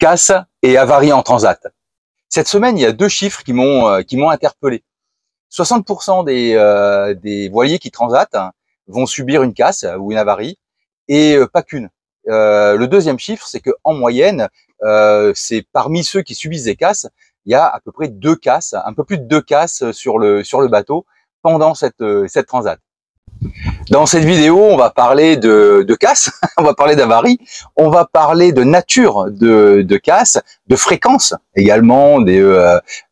casse et avarie en transat. Cette semaine, il y a deux chiffres qui m'ont interpellé. 60% des voiliers qui transatent vont subir une casse ou une avarie, et pas qu'une. Le deuxième chiffre, c'est que en moyenne, c'est parmi ceux qui subissent des casses, il y a à peu près 2 casses, un peu plus de 2 casses sur le bateau pendant cette transat. Dans cette vidéo, on va parler de casse, on va parler d'avarie, on va parler de nature de casse, de fréquence également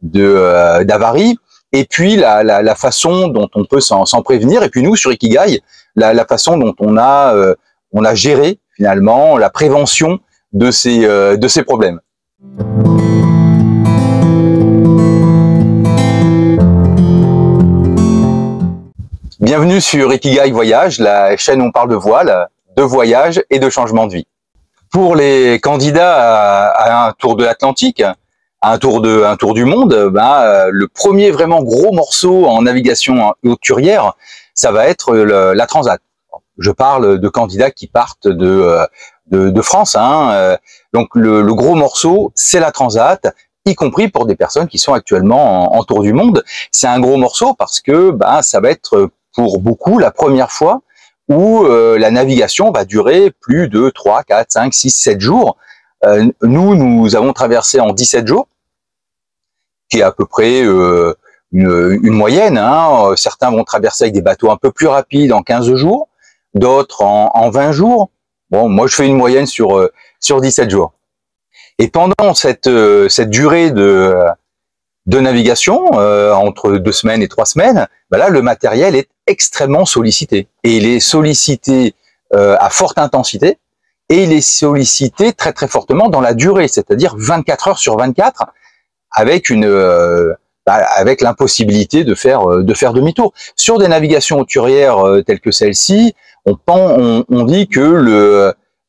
d'avarie, et puis la façon dont on peut s'en prévenir. Et puis nous, sur Ikigai, la façon dont on a géré finalement la prévention de ces problèmes. Bienvenue sur Ikigai Voyage, la chaîne où on parle de voile, de voyage et de changement de vie. Pour les candidats à un tour de l'Atlantique, à un tour du monde, le premier vraiment gros morceau en navigation hauturière, ça va être la transat. Je parle de candidats qui partent de France, donc le gros morceau, c'est la transat, y compris pour des personnes qui sont actuellement en tour du monde. C'est un gros morceau parce que ça va être pour beaucoup la première fois où la navigation va durer plus de 3, 4, 5, 6, 7 jours. Nous avons traversé en 17 jours, qui est à peu près une moyenne. Certains vont traverser avec des bateaux un peu plus rapides en 15 jours, d'autres en 20 jours. Bon, moi je fais une moyenne sur 17 jours. Et pendant cette durée de navigation, entre 2 semaines et 3 semaines, là le matériel est extrêmement sollicité. Et il est sollicité à forte intensité, et il est sollicité très très fortement dans la durée, c'est-à-dire 24 heures sur 24, avec l'impossibilité de faire demi-tour. Sur des navigations hauturières telles que celle-ci, on dit que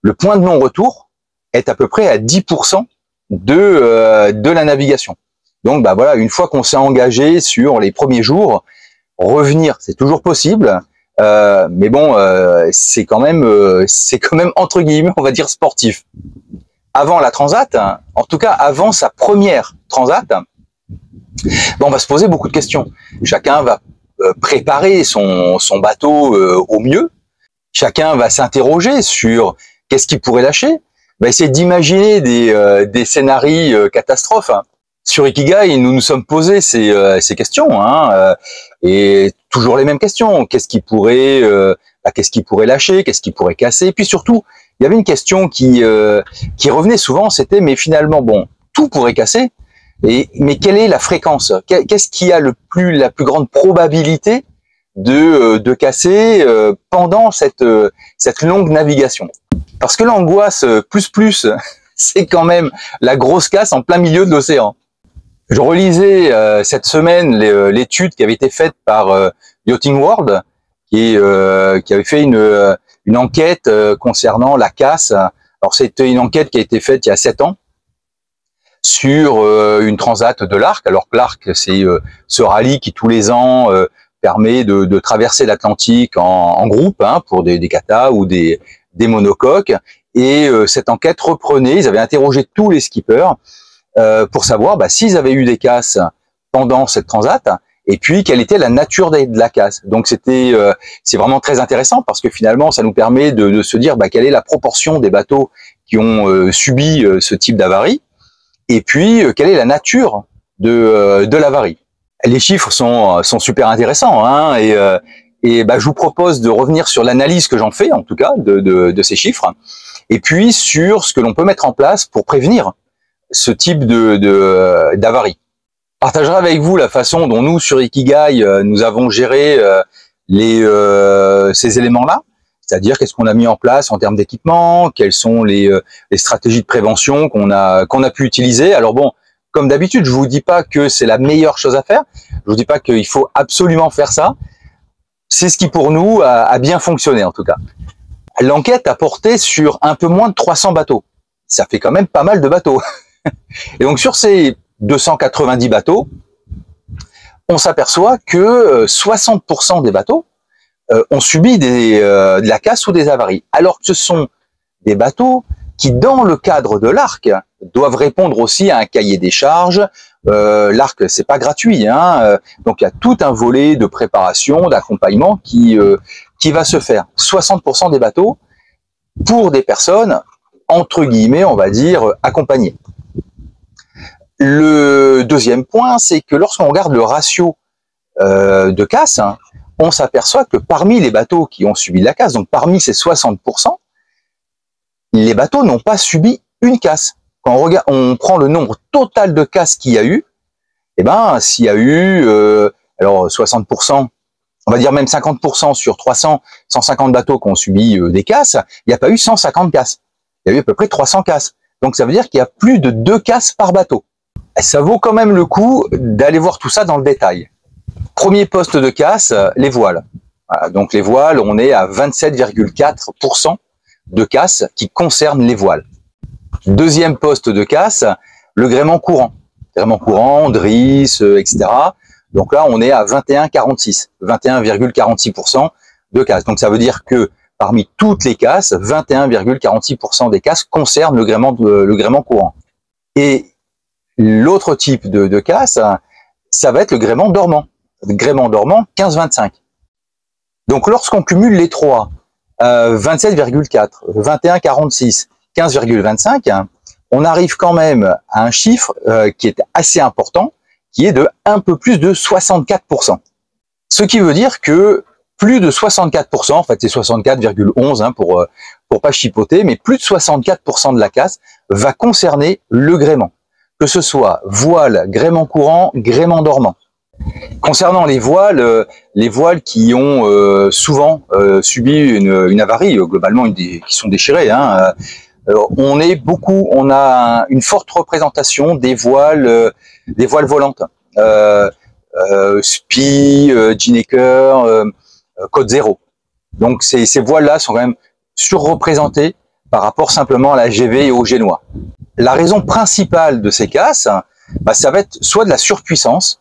le point de non-retour est à peu près à 10% de la navigation. Donc voilà, une fois qu'on s'est engagé sur les premiers jours, revenir, c'est toujours possible, mais bon, c'est quand même entre guillemets, on va dire sportif. Avant la transat, en tout cas avant sa première transat, on va se poser beaucoup de questions. Chacun va préparer son bateau au mieux. Chacun va s'interroger sur qu'est-ce qu'il pourrait lâcher. Va essayer d'imaginer des scénarios catastrophes. Sur Ikigai, nous nous sommes posés ces questions, et toujours les mêmes questions. Qu'est-ce qui pourrait lâcher, qu'est-ce qui pourrait casser. Et puis surtout, il y avait une question qui revenait souvent, c'était mais finalement bon, tout pourrait casser. Mais quelle est la fréquence? Qu'est-ce qui a la plus grande probabilité de casser pendant cette longue navigation? Parce que l'angoisse plus, c'est quand même la grosse casse en plein milieu de l'océan. Je relisais cette semaine l'étude qui avait été faite par Yachting World, qui avait fait une enquête concernant la casse. Alors c'était une enquête qui a été faite il y a 7 ans sur une transat de l'Arc. Alors que l'Arc, c'est ce rallye qui tous les ans permet de traverser l'Atlantique en groupe, pour des katas ou des monocoques. Et cette enquête reprenait, ils avaient interrogé tous les skippers pour savoir s'ils avaient eu des casses pendant cette transat, et puis quelle était la nature de la casse. Donc c'est vraiment très intéressant parce que finalement ça nous permet de se dire quelle est la proportion des bateaux qui ont subi ce type d'avarie, et puis quelle est la nature de l'avarie. Les chiffres sont super intéressants, et je vous propose de revenir sur l'analyse que j'en fais, en tout cas, de ces chiffres, et puis sur ce que l'on peut mettre en place pour prévenir ce type d'avarie. Je partagerai avec vous la façon dont nous, sur Ikigai, nous avons géré ces éléments-là, c'est-à-dire qu'est-ce qu'on a mis en place en termes d'équipement, quelles sont les stratégies de prévention qu'on a pu utiliser. Alors bon, comme d'habitude, je vous dis pas que c'est la meilleure chose à faire, je vous dis pas qu'il faut absolument faire ça. C'est ce qui pour nous a bien fonctionné en tout cas. L'enquête a porté sur un peu moins de 300 bateaux. Ça fait quand même pas mal de bateaux. Et donc sur ces 290 bateaux, on s'aperçoit que 60% des bateaux ont subi de la casse ou des avaries. Alors que ce sont des bateaux qui, dans le cadre de l'Arc, doivent répondre aussi à un cahier des charges. L'arc, c'est pas gratuit, hein, donc il y a tout un volet de préparation, d'accompagnement qui va se faire. 60% des bateaux pour des personnes entre guillemets, on va dire accompagnées. Le deuxième point, c'est que lorsqu'on regarde le ratio de casse, hein, on s'aperçoit que parmi les bateaux qui ont subi de la casse, donc parmi ces 60%, les bateaux n'ont pas subi une casse. Quand on prend le nombre total de casses qu'il y a eu, eh ben, s'il y a eu, alors 60%, on va dire même 50% sur 300, 150 bateaux qui ont subi des casses, il n'y a pas eu 150 casses. Il y a eu à peu près 300 casses. Donc ça veut dire qu'il y a plus de 2 casses par bateau. Ça vaut quand même le coup d'aller voir tout ça dans le détail. Premier poste de casse, les voiles. Voilà, donc les voiles, on est à 27,4% de casse qui concernent les voiles. Deuxième poste de casse, le gréement courant. Gréement courant, drisse, etc. Donc là, on est à 21,46, 21,46% de casse. Donc ça veut dire que parmi toutes les casses, 21,46% des casses concernent le gréement courant. Et l'autre type de casse, ça va être le gréement dormant. Le gréement dormant, 15,25. Donc lorsqu'on cumule les trois, 27,4, 21,46, 15,25, on arrive quand même à un chiffre qui est assez important, qui est de un peu plus de 64%. Ce qui veut dire que plus de 64%, en fait c'est 64,11 hein, pour pas chipoter, mais plus de 64% de la casse va concerner le gréement, que ce soit voile, gréement courant, gréement dormant. Concernant les voiles qui ont souvent subi une avarie, globalement qui sont déchirées, hein, on a une forte représentation des voiles volantes, Spie, Ginnaker, Code Zero. Donc ces voiles-là sont quand même surreprésentées par rapport simplement à la GV et au génois. La raison principale de ces casses, ça va être soit de la surpuissance,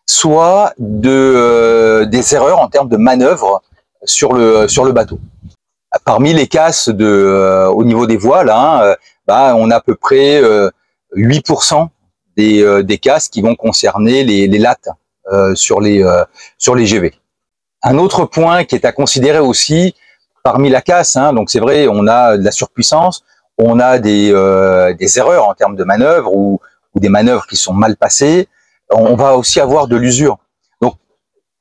soit des erreurs en termes de manœuvre sur le bateau. Parmi les casses au niveau des voiles, hein, on a à peu près 8% des casses qui vont concerner les lattes sur les GV. Un autre point qui est à considérer aussi parmi la casse, hein, donc c'est vrai, on a de la surpuissance, on a des erreurs en termes de manœuvre ou des manœuvres qui sont mal passées. On va aussi avoir de l'usure. Donc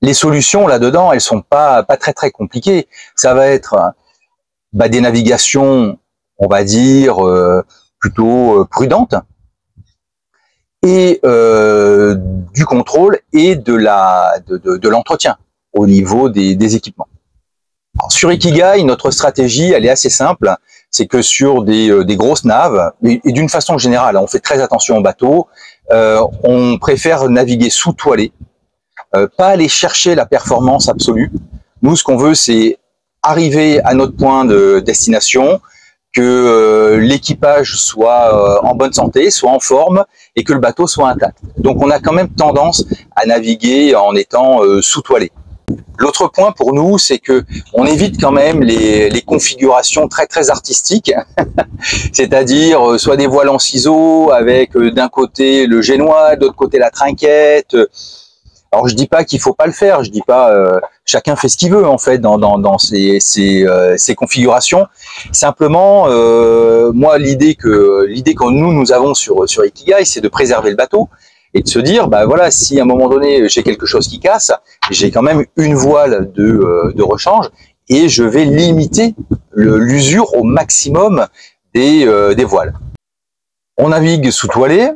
les solutions là-dedans, elles sont pas très très compliquées. Ça va être des navigations, on va dire plutôt prudentes, et du contrôle et de l'entretien au niveau des équipements. Alors, sur Ikigai, notre stratégie, elle est assez simple. C'est que sur des grosses naves, et d'une façon générale, on fait très attention aux bateaux, on préfère naviguer sous-toilé, pas aller chercher la performance absolue. Nous, ce qu'on veut, c'est arriver à notre point de destination, que l'équipage soit en bonne santé, soit en forme, et que le bateau soit intact. Donc on a quand même tendance à naviguer en étant sous-toilé. L'autre point pour nous, c'est que on évite quand même les configurations très très artistiques, c'est-à-dire soit des voiles en ciseaux avec d'un côté le génois, de l'autre côté la trinquette. Alors je dis pas qu'il faut pas le faire, je dis pas chacun fait ce qu'il veut en fait dans ces configurations. Simplement, moi l'idée que nous avons sur Ikigai, c'est de préserver le bateau et de se dire voilà, si à un moment donné j'ai quelque chose qui casse, j'ai quand même une voile de rechange et je vais limiter l'usure au maximum des voiles. On navigue sous-toilé.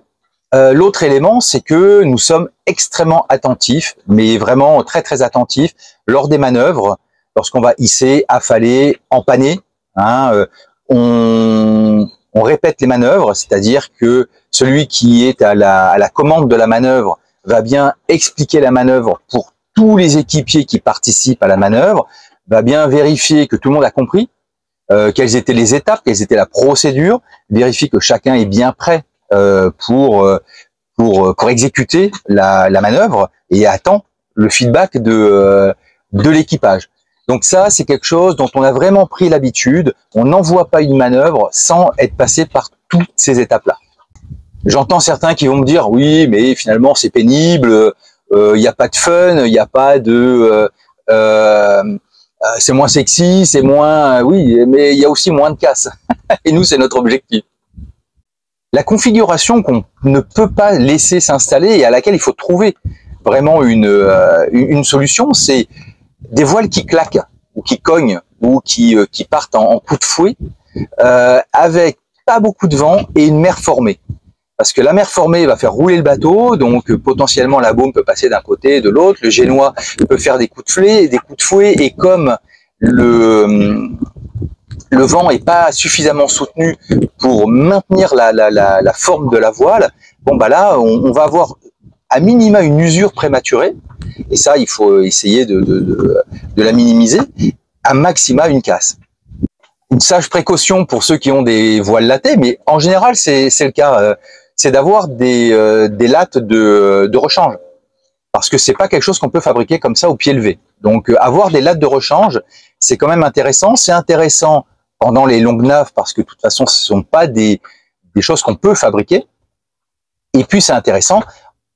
L'autre élément, c'est que nous sommes extrêmement attentifs, mais vraiment très très attentifs lors des manœuvres, lorsqu'on va hisser, affaler, empanner. Hein, on répète les manœuvres, c'est-à-dire que celui qui est à la commande de la manœuvre va bien expliquer la manœuvre pour tous les équipiers qui participent à la manœuvre, va bien vérifier que tout le monde a compris, quelles étaient les étapes, quelles étaient la procédure, vérifier que chacun est bien prêt pour exécuter la manœuvre et attend le feedback de l'équipage. Donc ça, c'est quelque chose dont on a vraiment pris l'habitude. On n'envoie pas une manœuvre sans être passé par toutes ces étapes-là. J'entends certains qui vont me dire oui, mais finalement c'est pénible, il n'y a pas de fun, il n'y a pas de, c'est moins sexy, c'est moins, oui, mais il y a aussi moins de casse. Et nous, c'est notre objectif. La configuration qu'on ne peut pas laisser s'installer et à laquelle il faut trouver vraiment une solution, c'est des voiles qui claquent ou qui cognent ou qui partent en coup de fouet avec pas beaucoup de vent et une mer formée. Parce que la mer formée va faire rouler le bateau, donc potentiellement la baume peut passer d'un côté et de l'autre, le génois peut faire des coups de fouet, et comme le vent est pas suffisamment soutenu pour maintenir la forme de la voile, bon bah là on va avoir à minima une usure prématurée, et ça il faut essayer de la minimiser, à maxima une casse. Une sage précaution pour ceux qui ont des voiles lattées, mais en général c'est le cas, c'est d'avoir des lattes de rechange, parce que c'est pas quelque chose qu'on peut fabriquer comme ça au pied levé. Donc avoir des lattes de rechange, c'est quand même intéressant. C'est intéressant pendant les longues naves parce que de toute façon ce sont pas des choses qu'on peut fabriquer. Et puis c'est intéressant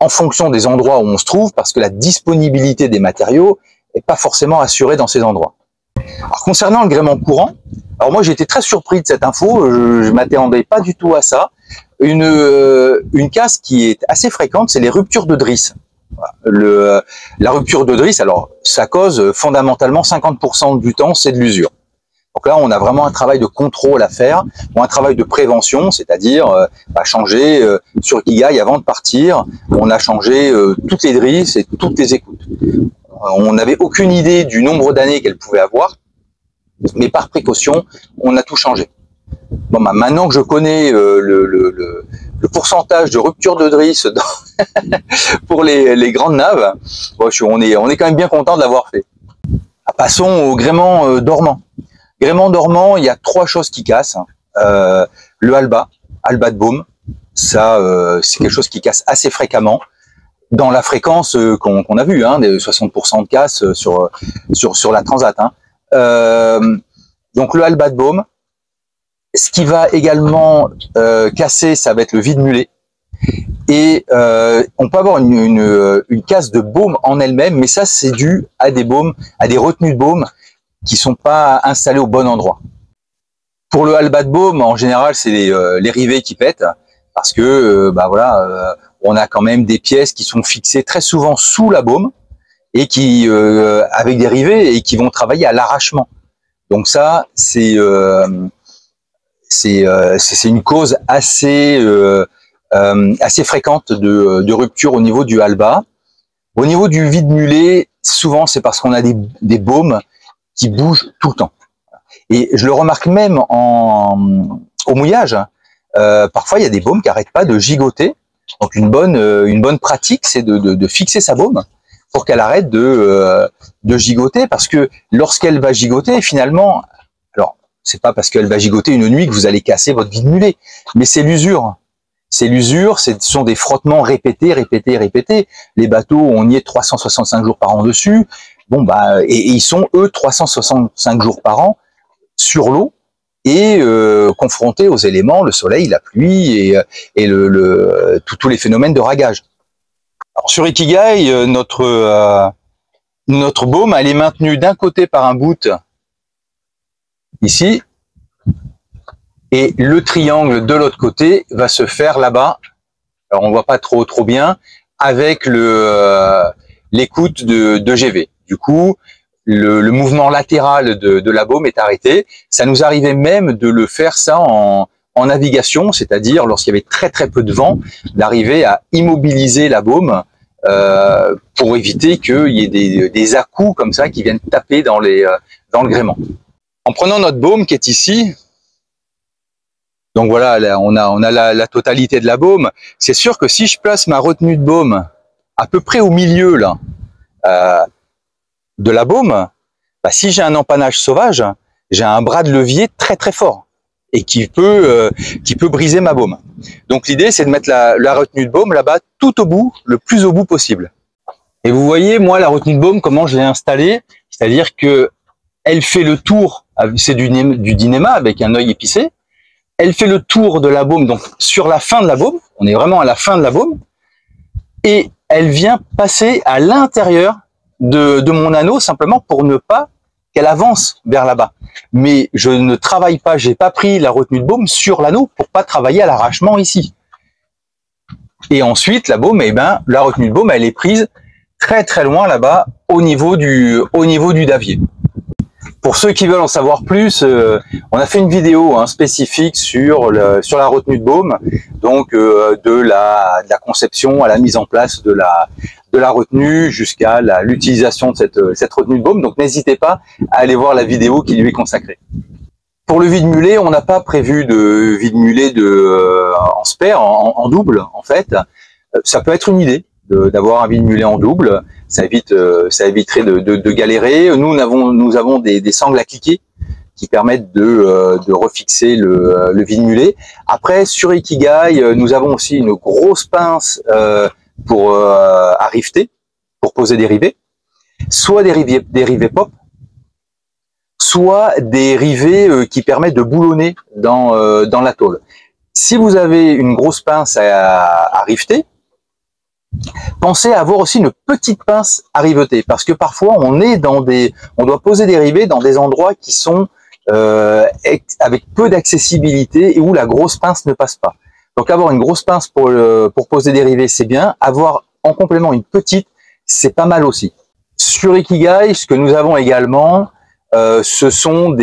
en fonction des endroits où on se trouve, parce que la disponibilité des matériaux est pas forcément assurée dans ces endroits. Alors concernant le gréement courant, alors moi j'ai été très surpris de cette info, je m'attendais pas du tout à ça. Une casse qui est assez fréquente, c'est les ruptures de drisse. La rupture de drisse, alors ça cause fondamentalement 50% du temps, c'est de l'usure. Donc là, on a vraiment un travail de contrôle à faire, ou un travail de prévention, c'est-à-dire changer sur Ikigai avant de partir, on a changé toutes les drisses et toutes les écoutes. On n'avait aucune idée du nombre d'années qu'elle pouvait avoir, mais par précaution, on a tout changé. Bon, bah, maintenant que je connais le pourcentage de rupture de drisse pour les grandes naves, bon, on est quand même bien content de l'avoir fait. Passons au gréement dormant. Gréement dormant, il y a 3 choses qui cassent. Le halba de baume, ça c'est quelque chose qui casse assez fréquemment, dans la fréquence qu'on a vu, des 60% de casse sur la transat. Donc le halba de baume. Ce qui va également casser, ça va être le vide-mulet. Et on peut avoir une casse de baume en elle-même, mais ça c'est dû à des baumes, à des retenues de baume qui sont pas installées au bon endroit. Pour le halba de baume, en général, c'est les rivets qui pètent, parce que on a quand même des pièces qui sont fixées très souvent sous la baume et qui avec des rivets et qui vont travailler à l'arrachement. Donc ça, c'est une cause assez fréquente de rupture au niveau du halba. Au niveau du vide-mulet, souvent c'est parce qu'on a des baumes qui bougent tout le temps. Et je le remarque même au mouillage. Parfois il y a des baumes qui n'arrêtent pas de gigoter. Donc une bonne pratique, c'est de fixer sa baume pour qu'elle arrête de gigoter, parce que lorsqu'elle va gigoter, finalement, alors c'est pas parce qu'elle va gigoter une nuit que vous allez casser votre vide-mulet, mais c'est l'usure. C'est l'usure, ce sont des frottements répétés. Les bateaux, on y est 365 jours par an dessus. Bon bah, et ils sont eux 365 jours par an sur l'eau et confrontés aux éléments, le soleil, la pluie et tous les phénomènes de ragage. Alors, sur Ikigai, notre baume, elle est maintenue d'un côté par un bout ici, et le triangle de l'autre côté va se faire là-bas. Alors on voit pas trop bien avec l'écoute de GV. Du coup, le mouvement latéral de la baume est arrêté. Ça nous arrivait même de le faire ça en navigation, c'est-à-dire lorsqu'il y avait très peu de vent, d'arriver à immobiliser la baume pour éviter qu'il y ait des à-coups comme ça qui viennent taper dans le gréement. En prenant notre baume qui est ici, donc voilà, là, on a la totalité de la baume. C'est sûr que si je place ma retenue de baume à peu près au milieu là de la baume, bah, si j'ai un empannage sauvage, j'ai un bras de levier très fort et qui peut briser ma baume. Donc l'idée c'est de mettre la retenue de baume là-bas tout au bout, le plus au bout possible. Et vous voyez moi la retenue de baume comment je l'ai installée, c'est-à-dire que elle fait le tour, c'est du dynéma avec un œil épicé. Elle fait le tour de la baume, donc sur la fin de la baume, on est vraiment à la fin de la baume, et elle vient passer à l'intérieur de mon anneau simplement pour ne pas qu'elle avance vers là-bas. Mais je ne travaille pas, j'ai pas pris la retenue de baume sur l'anneau pour pas travailler à l'arrachement ici. Et ensuite, la baume, eh ben, la retenue de baume, elle est prise très très loin là-bas au niveau du davier. Pour ceux qui veulent en savoir plus, on a fait une vidéo spécifique sur la retenue de baume, donc de la conception à la mise en place de la retenue jusqu'à l'utilisation de cette retenue de baume. Donc n'hésitez pas à aller voir la vidéo qui lui est consacrée. Pour le vide-mulet, on n'a pas prévu de vide-mulet en spare, en double en fait. Ça peut être une idée d'avoir un vide-mulet en double. Ça éviterait de galérer. Nous avons des sangles à cliquer qui permettent de refixer le vide-mulet. Après, sur Ikigai, nous avons aussi une grosse pince à rifter, pour poser des rivets, soit des rivets pop, soit des rivets qui permettent de boulonner dans la tôle. Si vous avez une grosse pince à rifter, pensez à avoir aussi une petite pince à riveter, parce que parfois on doit poser des rivets dans des endroits qui sont avec peu d'accessibilité et où la grosse pince ne passe pas. Donc avoir une grosse pince pour poser des rivets, c'est bien. Avoir en complément une petite, c'est pas mal aussi. Sur Ikigai, ce que nous avons également, ce sont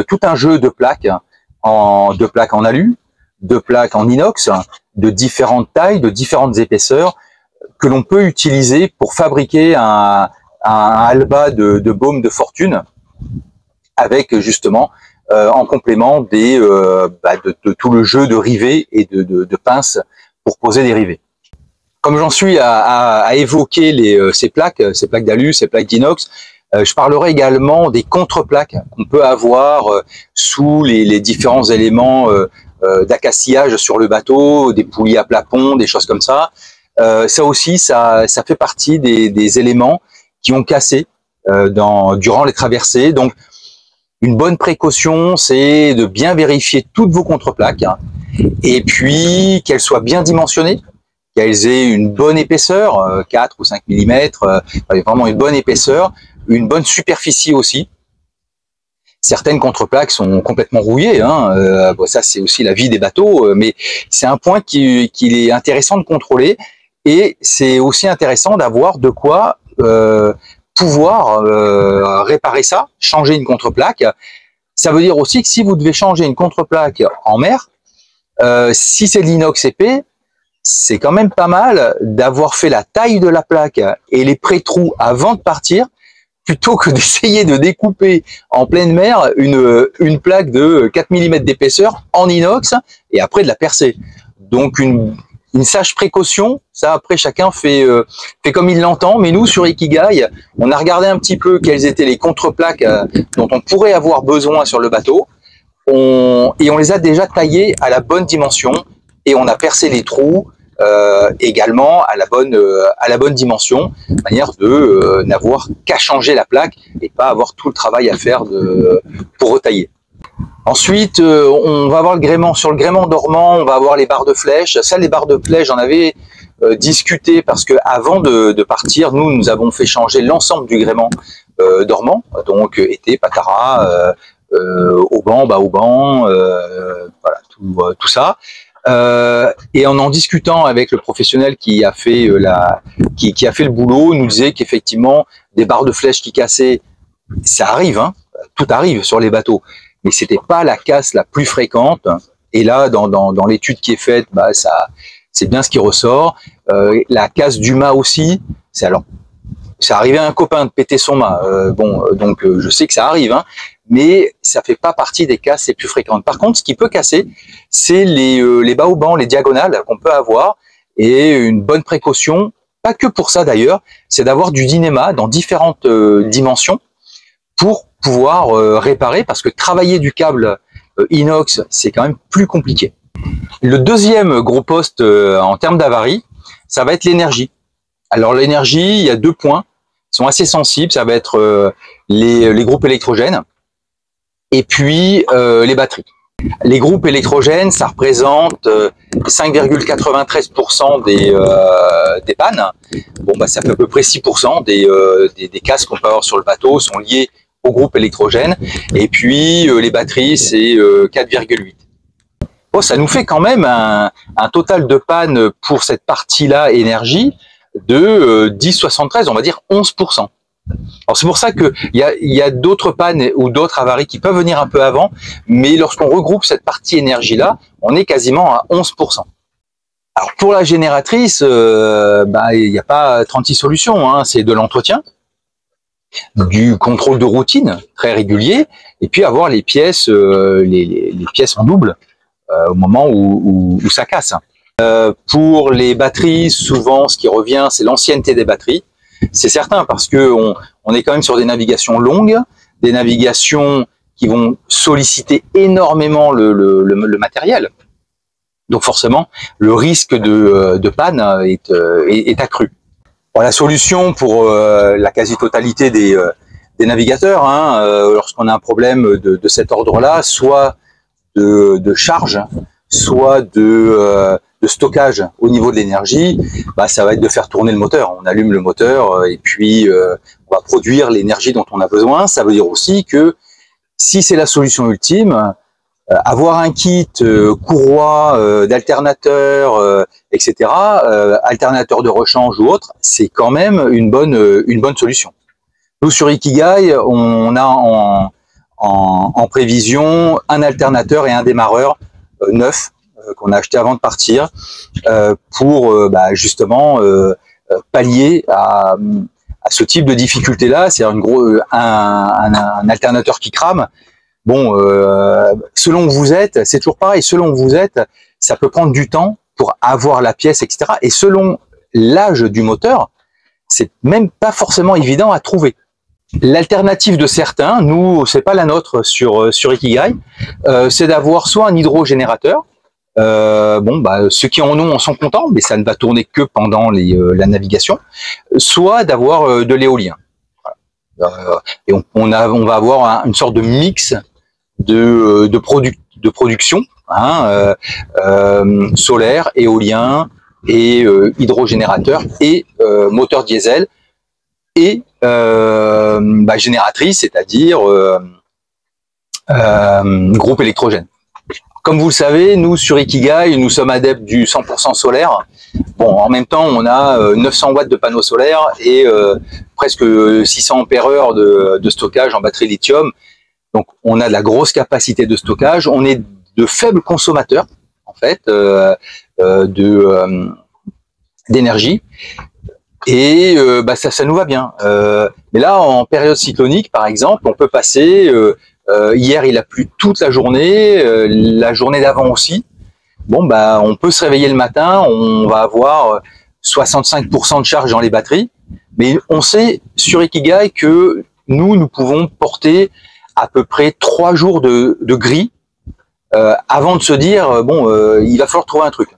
tout un jeu de plaques, de plaques en alu, de plaques en inox, de différentes tailles, de différentes épaisseurs, que l'on peut utiliser pour fabriquer un alba de baume de fortune, avec justement en complément de tout le jeu de rivets et de pinces pour poser des rivets. Comme j'en suis à évoquer ces plaques d'alu, ces plaques d'inox, je parlerai également des contre-plaques qu'on peut avoir sous les différents éléments d'accastillage sur le bateau, des poulies à plafond, des choses comme ça. Ça aussi, ça fait partie des éléments qui ont cassé durant les traversées. Donc, une bonne précaution, c'est de bien vérifier toutes vos contre-plaques, et puis qu'elles soient bien dimensionnées, qu'elles aient une bonne épaisseur, 4 ou 5 mm, vraiment une bonne épaisseur, une bonne superficie aussi. Certaines contre-plaques sont complètement rouillées, ça c'est aussi la vie des bateaux, mais c'est un point qu'il est intéressant de contrôler, et c'est aussi intéressant d'avoir de quoi pouvoir réparer ça, changer une contre-plaque. Ça veut dire aussi que si vous devez changer une contre-plaque en mer, si c'est de l'inox épais, c'est quand même pas mal d'avoir fait la taille de la plaque et les pré-trous avant de partir, plutôt que d'essayer de découper en pleine mer une plaque de 4 mm d'épaisseur en inox et après de la percer. Donc une sage précaution, ça après chacun fait comme il l'entend, mais nous sur Ikigai, on a regardé un petit peu quelles étaient les contre-plaques dont on pourrait avoir besoin sur le bateau, et on les a déjà taillées à la bonne dimension, et on a percé les trous également à la bonne dimension, de manière de n'avoir qu'à changer la plaque et pas avoir tout le travail à faire pour retailler. Ensuite, on va avoir le gréement. Sur le gréement dormant, on va avoir les barres de flèche. Ça, les barres de flèche, j'en avais discuté parce que avant de partir, nous avons fait changer l'ensemble du gréement dormant, donc été, patara, auban, bas auban, voilà, tout ça. Et en discutant avec le professionnel qui a fait qui a fait le boulot, nous disait qu'effectivement des barres de flèche qui cassaient, ça arrive, tout arrive sur les bateaux, mais c'était pas la casse la plus fréquente. Et là, dans l'étude qui est faite, c'est bien ce qui ressort. La casse du mât aussi, ça arrivait à un copain de péter son mât. Donc je sais que ça arrive, mais ça fait pas partie des casses les plus fréquentes. Par contre, ce qui peut casser, c'est les baobans, les diagonales qu'on peut avoir, et une bonne précaution, pas que pour ça d'ailleurs, c'est d'avoir du dynéma dans différentes dimensions pour pouvoir réparer, parce que travailler du câble inox, c'est quand même plus compliqué. Le deuxième gros poste en termes d'avarie, ça va être l'énergie. Alors l'énergie, il y a 2 points qui sont assez sensibles, ça va être les groupes électrogènes, et puis les batteries. Les groupes électrogènes, ça représente 5,93% des pannes. Bon, bah, ça fait à peu près 6% des casses qu'on peut avoir sur le bateau sont liés au groupe électrogène. Et puis, les batteries, c'est 4,8%. Bon, ça nous fait quand même un total de panne pour cette partie-là énergie de 10,73, on va dire 11%. Alors c'est pour ça qu'il y a d'autres pannes ou d'autres avaries qui peuvent venir un peu avant, mais lorsqu'on regroupe cette partie énergie-là, on est quasiment à 11%. Alors pour la génératrice, bah, il n'y a pas 36 solutions, hein. C'est de l'entretien, du contrôle de routine très régulier, et puis avoir les pièces, les pièces en double au moment où ça casse. Pour les batteries, souvent ce qui revient, c'est l'ancienneté des batteries. C'est certain parce que on est quand même sur des navigations longues, des navigations qui vont solliciter énormément le matériel. Donc forcément, le risque de panne est accru. Bon, la solution pour la quasi-totalité des navigateurs, hein, lorsqu'on a un problème de cet ordre-là, soit de charge, soit de stockage au niveau de l'énergie, bah, ça va être de faire tourner le moteur. On allume le moteur et puis on va produire l'énergie dont on a besoin. Ça veut dire aussi que si c'est la solution ultime, avoir un kit courroie d'alternateur, etc., alternateur de rechange ou autre, c'est quand même une bonne solution. Nous sur Ikigai, on a en prévision un alternateur et un démarreur neuf qu'on a acheté avant de partir pour bah, justement pallier à ce type de difficulté-là. C'est un alternateur qui crame. Bon, selon où vous êtes, c'est toujours pareil. Selon où vous êtes, ça peut prendre du temps pour avoir la pièce, etc. Et selon l'âge du moteur, c'est même pas forcément évident à trouver. L'alternative de certains, nous, c'est pas la nôtre sur Ikigai, c'est d'avoir soit un hydrogénérateur. Bon, bah, ceux qui en ont en sont contents, mais ça ne va tourner que pendant la navigation, soit d'avoir de l'éolien. Voilà. Et on va avoir une sorte de mix de production, hein, solaire, éolien et hydrogénérateur et moteur diesel et bah, génératrice, c'est-à-dire groupe électrogène. Comme vous le savez, nous sur Ikigai, nous sommes adeptes du 100% solaire. Bon, en même temps, on a 900 watts de panneaux solaires et presque 600 ampères-heure de stockage en batterie lithium. Donc, on a de la grosse capacité de stockage. On est de faibles consommateurs, en fait, d'énergie. Et bah, ça nous va bien. Mais là, en période cyclonique, par exemple, on peut passer... hier, il a plu toute la journée d'avant aussi. Bon, bah, on peut se réveiller le matin, on va avoir 65% de charge dans les batteries, mais on sait sur Ikigai que nous pouvons porter à peu près 3 jours de gris avant de se dire bon, il va falloir trouver un truc.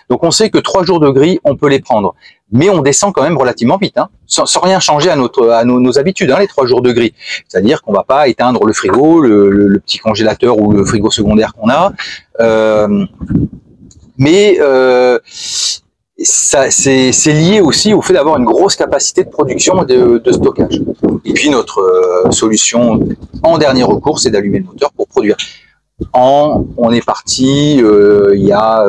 Donc on sait que 3 jours de gris, on peut les prendre. Mais on descend quand même relativement vite, hein, sans rien changer à nos habitudes, hein, les 3 jours de gris. C'est-à-dire qu'on va pas éteindre le frigo, le petit congélateur ou le frigo secondaire qu'on a. Mais c'est lié aussi au fait d'avoir une grosse capacité de production et de stockage. Et puis notre solution en dernier recours, c'est d'allumer le moteur pour produire. On est parti il y a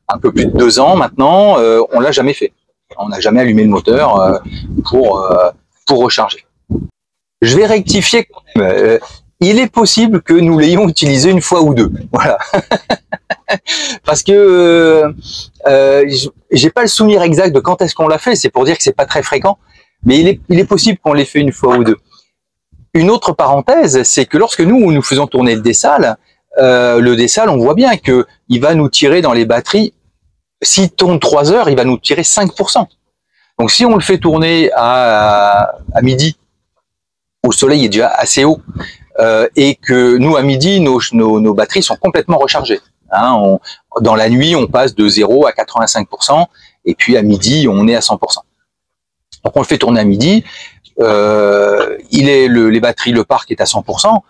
un peu plus de 2 ans maintenant, on l'a jamais fait. On n'a jamais allumé le moteur pour recharger. Je vais rectifier. Il est possible que nous l'ayons utilisé une fois ou deux. Voilà. Parce que j'ai pas le souvenir exact de quand est-ce qu'on l'a fait. C'est pour dire que c'est pas très fréquent. Mais il est possible qu'on l'ait fait une fois ou deux. Une autre parenthèse, c'est que lorsque nous faisons tourner le dessal, on voit bien que il va nous tirer dans les batteries. S'il tourne 3 heures, il va nous tirer 5%. Donc si on le fait tourner à midi, où le soleil est déjà assez haut, et que nous à midi, nos batteries sont complètement rechargées. Hein, dans la nuit, on passe de 0 à 85%, et puis à midi, on est à 100%. Donc on le fait tourner à midi, les batteries, le parc est à 100%.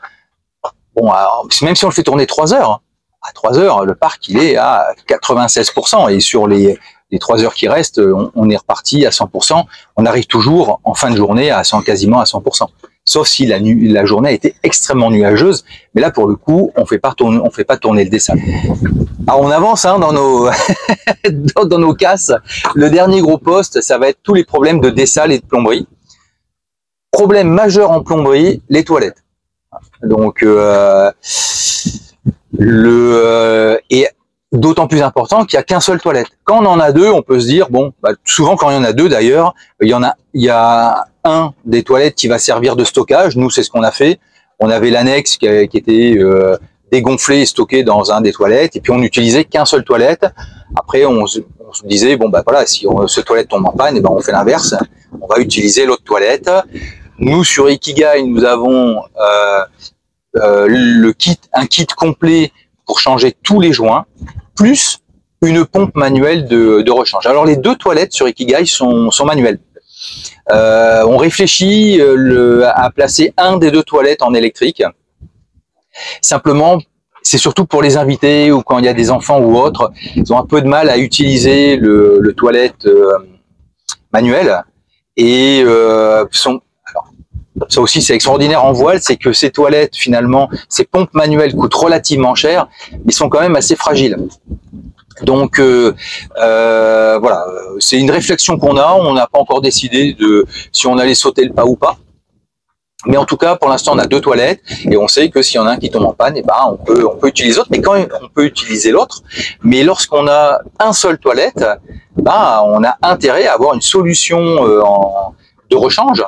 Bon, alors, même si on le fait tourner 3 heures, à 3 heures, le parc il est à 96%, et sur les 3 heures qui restent, on est reparti à 100%. On arrive toujours en fin de journée à quasiment à 100%. Sauf si la journée a été extrêmement nuageuse, mais là pour le coup, on fait pas tourner le dessal. Alors on avance hein, dans nos dans nos casses. Le dernier gros poste, ça va être tous les problèmes de dessal et de plomberie. Problème majeur en plomberie, les toilettes. Donc et d'autant plus important qu'il n'y a qu'un seul toilette. Quand on en a deux, on peut se dire bon, souvent quand il y en a deux d'ailleurs, il y a un des toilettes qui va servir de stockage. Nous, c'est ce qu'on a fait. On avait l'annexe qui était dégonflé et stocké dans un des toilettes, et puis on n'utilisait qu'un seul toilette. Après, on se disait bon voilà, si ce toilette tombe en panne, et ben on fait l'inverse. On va utiliser l'autre toilette. Nous sur Ikigai, nous avons un kit complet pour changer tous les joints, plus une pompe manuelle de rechange. Alors les deux toilettes sur Ikigai sont manuelles. On réfléchit à placer un des deux toilettes en électrique. Simplement, c'est surtout pour les invités ou quand il y a des enfants ou autres, ils ont un peu de mal à utiliser le toilette manuel. Et ça aussi c'est extraordinaire en voile, c'est que ces toilettes finalement, ces pompes manuelles coûtent relativement cher, mais sont quand même assez fragiles. Donc voilà, c'est une réflexion qu'on a, on n'a pas encore décidé de si on allait sauter le pas ou pas. Mais en tout cas, pour l'instant, on a deux toilettes et on sait que s'il y en a un qui tombe en panne, et ben on peut utiliser l'autre. Mais quand on peut utiliser l'autre, mais lorsqu'on a un seul toilette, on a intérêt à avoir une solution de rechange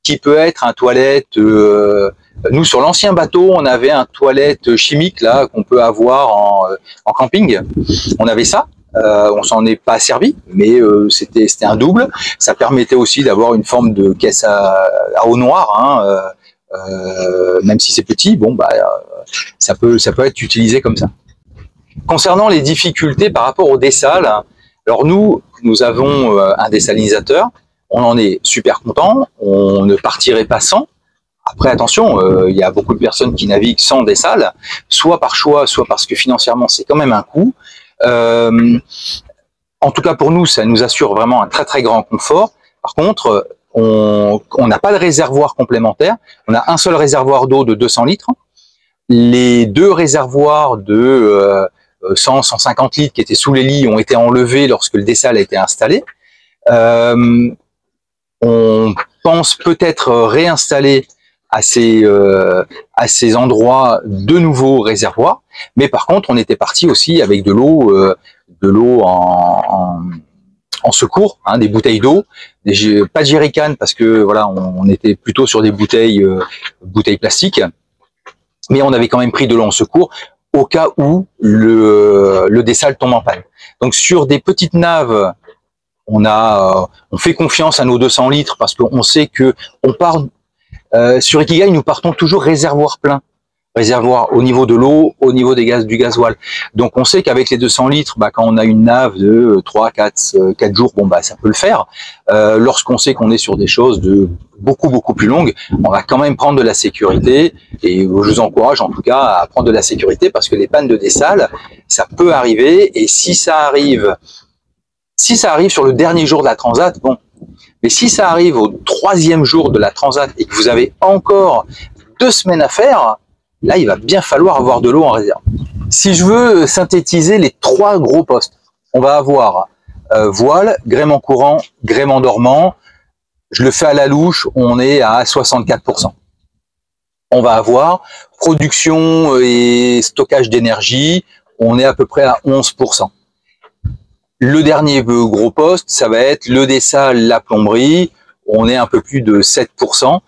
qui peut être un toilette. Nous, sur l'ancien bateau, on avait un toilette chimique là qu'on peut avoir en camping. On avait ça. On s'en est pas servi, mais c'était un double. Ça permettait aussi d'avoir une forme de caisse à eau noire, hein, même si c'est petit. Bon, ça peut être utilisé comme ça. Concernant les difficultés par rapport au dessal, alors nous avons un dessalinisateur. On en est super content. On ne partirait pas sans. Après, attention, il y a beaucoup de personnes qui naviguent sans dessal, soit par choix, soit parce que financièrement c'est quand même un coût. En tout cas pour nous, ça nous assure vraiment un très très grand confort. Par contre, on n'a pas de réservoir complémentaire. On a un seul réservoir d'eau de 200 litres. Les deux réservoirs de 100-150 litres qui étaient sous les lits ont été enlevés lorsque le dessal a été installé. On pense peut-être réinstaller à ces endroits de nouveaux réservoirs, mais par contre on était parti aussi avec de l'eau en secours, hein, des bouteilles d'eau, pas de jerrycan parce que voilà on était plutôt sur des bouteilles plastiques, mais on avait quand même pris de l'eau en secours au cas où le dessal tombe en panne. Donc sur des petites naves, on fait confiance à nos 200 litres parce qu'on sait que on part. Sur Ikigai, nous partons toujours réservoir plein. Réservoir au niveau de l'eau, au niveau du gasoil. Donc on sait qu'avec les 200 litres, quand on a une nave de 4 jours, ça peut le faire. Lorsqu'on sait qu'on est sur des choses de beaucoup plus longues, on va quand même prendre de la sécurité. Et je vous encourage en tout cas à prendre de la sécurité parce que les pannes de dessal, ça peut arriver. Et si ça arrive sur le dernier jour de la transat, bon. Mais si ça arrive au 3e jour de la transat et que vous avez encore 2 semaines à faire, là, il va bien falloir avoir de l'eau en réserve. Si je veux synthétiser les 3 gros postes, on va avoir voile, gréement courant, gréement dormant. Je le fais à la louche, on est à 64%. On va avoir production et stockage d'énergie, on est à peu près à 11%. Le dernier gros poste, ça va être le dessal, la plomberie. On est un peu plus de 7%.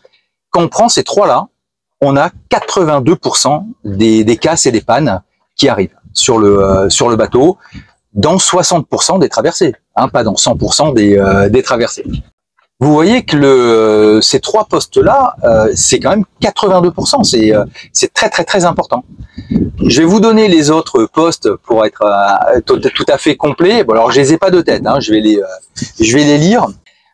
Quand on prend ces 3-là, on a 82% des casses et des pannes qui arrivent sur le bateau, dans 60% des traversées, hein, pas dans 100% des traversées. Vous voyez que ces 3 postes-là, c'est quand même 82%. C'est très très très important. Je vais vous donner les autres postes pour être tout à fait complet. Bon, alors je les ai pas de tête, hein, je vais les lire.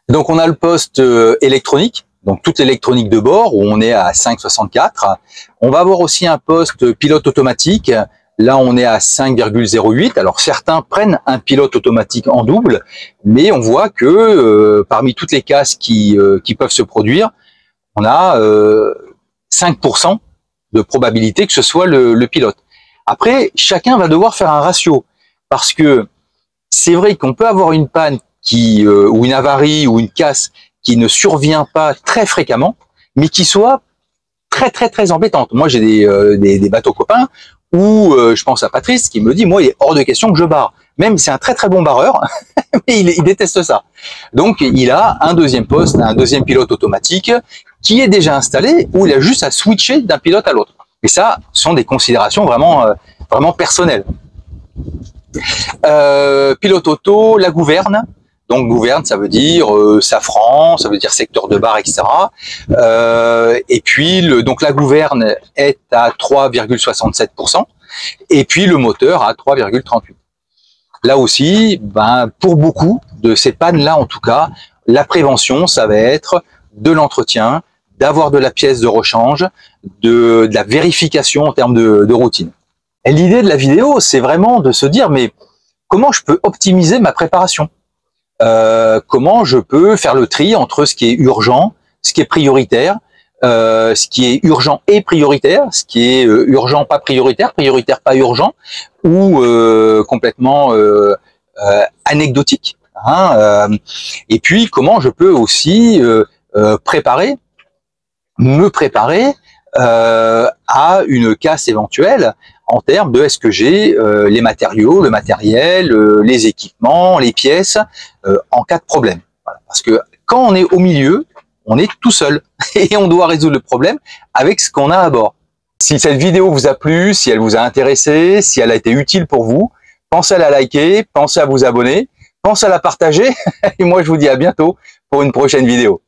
Donc on a le poste électronique. donc toute l'électronique de bord, où on est à 5,64. On va avoir aussi un poste pilote automatique. Là, on est à 5,08. Alors, certains prennent un pilote automatique en double, mais on voit que parmi toutes les cases qui peuvent se produire, on a 5% de probabilité que ce soit le pilote. Après, chacun va devoir faire un ratio, parce que c'est vrai qu'on peut avoir une panne ou une avarie ou une casse qui ne survient pas très fréquemment, mais qui soit très embêtante. Moi, j'ai des bateaux copains où je pense à Patrice qui me dit, moi, il est hors de question que je barre. Même c'est un très bon barreur, mais il déteste ça. Donc, il a un deuxième poste, un deuxième pilote automatique qui est déjà installé, où il a juste à switcher d'un pilote à l'autre. Et ça, ce sont des considérations vraiment personnelles. Pilote auto, la gouverne. Donc gouverne, ça veut dire safran, ça veut dire secteur de bar, etc. Et puis donc la gouverne est à 3,67%, et puis le moteur à 3,38%. Là aussi, pour beaucoup de ces pannes-là, en tout cas, la prévention, ça va être de l'entretien, d'avoir de la pièce de rechange, de la vérification en termes de routine. Et l'idée de la vidéo, c'est vraiment de se dire, mais comment je peux optimiser ma préparation ? Comment je peux faire le tri entre ce qui est urgent, ce qui est prioritaire, ce qui est urgent et prioritaire, ce qui est urgent pas prioritaire, prioritaire pas urgent, ou complètement anecdotique. Et puis comment je peux aussi me préparer à une casse éventuelle, en termes de est-ce que j'ai les matériaux, le matériel, les équipements, les pièces, en cas de problème. Voilà. Parce que quand on est au milieu, on est tout seul et on doit résoudre le problème avec ce qu'on a à bord. Si cette vidéo vous a plu, si elle vous a intéressé, si elle a été utile pour vous, pensez à la liker, pensez à vous abonner, pensez à la partager et moi je vous dis à bientôt pour une prochaine vidéo.